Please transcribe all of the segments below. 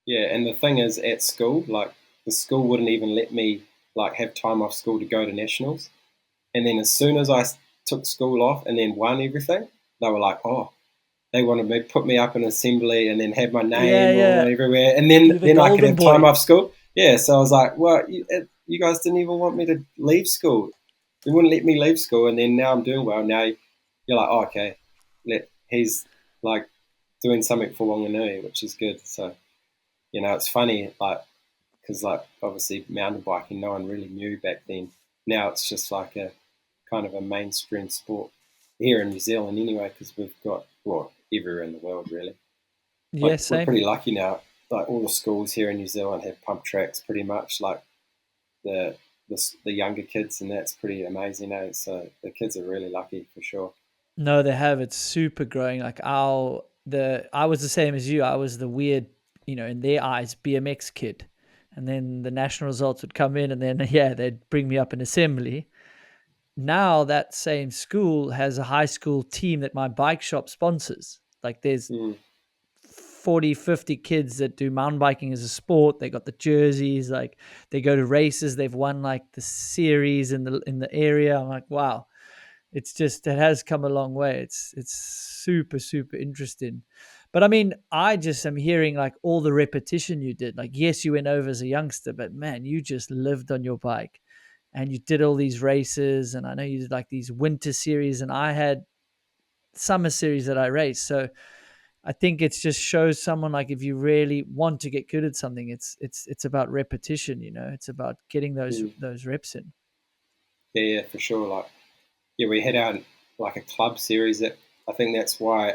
Yeah, and the thing is, at school, like the school wouldn't even let me like have time off school to go to nationals. And then as soon as took school off and then won everything, they were like, oh, they wanted me put me up in assembly and then have my Yeah, name all yeah. everywhere, and then You're the then I could golden have time boy. off school. Yeah, so I was like, well, you guys didn't even want me to leave school. You wouldn't let me leave school, and then now I'm doing well. Now you're like, oh, okay, he's like doing something for Wanganui, which is good. So it's funny, like because like obviously mountain biking, no one really knew back then. Now it's just like a kind of a mainstream sport here in New Zealand anyway, because we've got well everywhere in the world really. Yeah, Like we're same. pretty lucky now. Like all the schools here in New Zealand have pump tracks pretty much. Like the the younger kids, and that's pretty amazing. So the kids are really lucky for sure. No, they have. It's super growing. Like I was the same as you. I was the weird, in their eyes, BMX kid. And then the national results would come in and then yeah, they'd bring me up in assembly. Now that same school has a high school team that my bike shop sponsors. Like there's Mm, 40, 50 kids that do mountain biking as a sport. They got the jerseys, like they go to races. They've won like the series in the area. I'm like, wow, it has come a long way. It's super super interesting. But I mean, I just am hearing like all the repetition you did. Like, yes, you went over as a youngster, but man, you just lived on your bike and you did all these races. And I know you did like these winter series, and I had summer series that I raced. So I think it just shows someone like if you really want to get good at something, it's about repetition. It's about getting those mm. those reps in. Yeah, for sure. Like yeah, we had our like a club series that I think that's why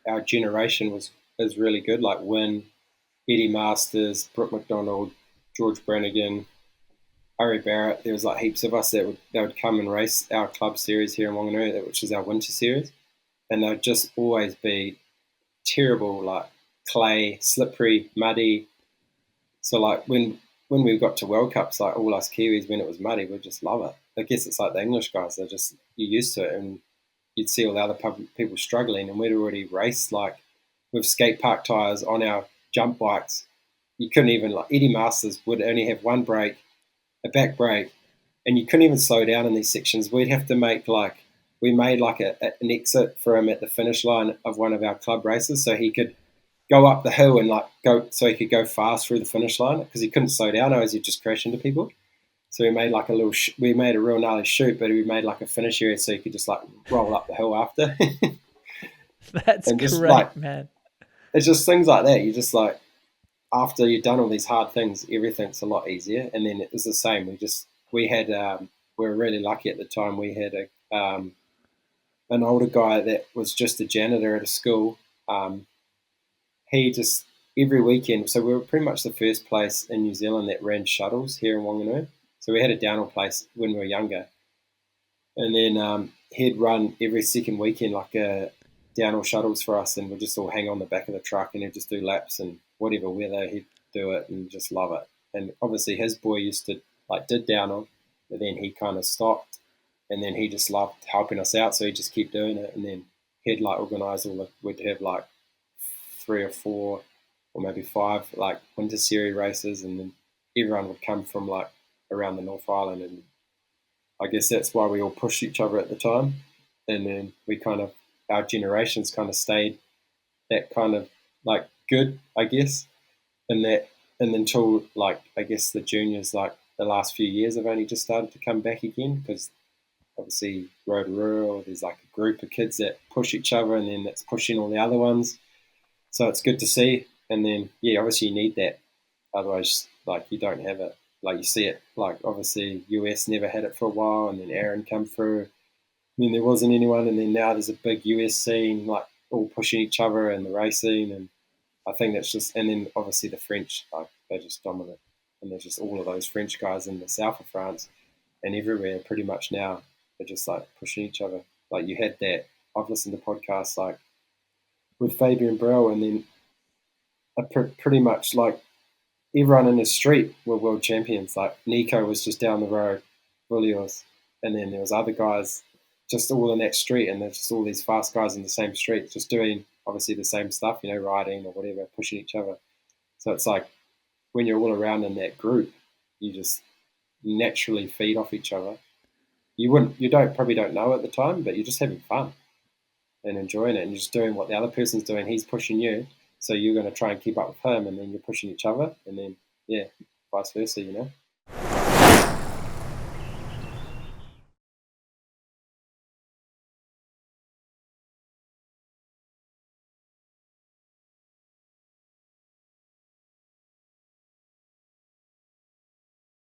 our generation was is really good. Like Win, Eddie Masters, Brooke McDonald, George Brannigan, Harry Barrett. There was like heaps of us that would come and race our club series here in Wanganui, which is our winter series, and they'd just always be terrible, like clay, slippery, muddy. So like when we got to World Cups, like all us Kiwis, when it was muddy, we'd just love it. I guess it's like the English guys; they're just you're used to it, and you'd see all the other people struggling, and we'd already raced like with skate park tires on our jump bikes. You couldn't even like Eddie Masters would only have one brake, a back brake, and you couldn't even slow down in these sections. We'd have to make like we made like an exit for him at the finish line of one of our club races, so he could go up the hill and like go, so he could go fast through the finish line because he couldn't slow down, otherwise he'd just crash into people. So we made like a little, we made a real gnarly shoot, but we made like a finish area so you could just like roll up the hill after, That's and just like great, man. it's just things like that. You just like after you've done all these hard things, everything's a lot easier. And then it was the same. We had we were really lucky at the time. We had an older guy that was just a janitor at a school. Um, he just every weekend. So we were pretty much the first place in New Zealand that ran shuttles here in Wanganui. So we had a downhill place when we were younger, and then he'd run every second weekend like a downhill shuttles for us, and we'd just all hang on the back of the truck, and he'd just do laps and whatever weather he'd do it and just love it. And obviously his boy used to like did downhill, but then he kind of stopped, and then he just loved helping us out, so he just kept doing it, and then he'd like organise all the we'd have like 3 or 4 or maybe 5 like winter series races, and then everyone would come from like around the North Island, and I guess that's why we all pushed each other at the time. And then we kind of, our generations kind of stayed that kind of like good, I guess. And that, and until like, I guess the juniors, like the last few years have only just started to come back again because obviously Road Rural, there's like a group of kids that push each other and then that's pushing all the other ones. So it's good to see. And then, yeah, obviously you need that. Otherwise, like you don't have it. Like you see it, like obviously US never had it for a while, and then Aaron come through. I mean, there wasn't anyone, and then now there's a big US scene, like all pushing each other and the racing, and I think that's just, and then obviously the French, like they're just dominant, and there's just all of those French guys in the south of France and everywhere pretty much now. They're just like pushing each other. Like you had that. I've listened to podcasts like with Fabian Brell, and then pretty much like everyone in the street were world champions. Like Nico was just down the road, Williams, and then there was other guys just all in that street, and there's just all these fast guys in the same street, just doing obviously the same stuff, riding or whatever, pushing each other. So it's like when you're all around in that group, you just naturally feed off each other. You don't probably don't know at the time, but you're just having fun and enjoying it, and you're just doing what the other person's doing. He's pushing you, so you're going to try and keep up with him, and then you're pushing each other, and then yeah, vice versa.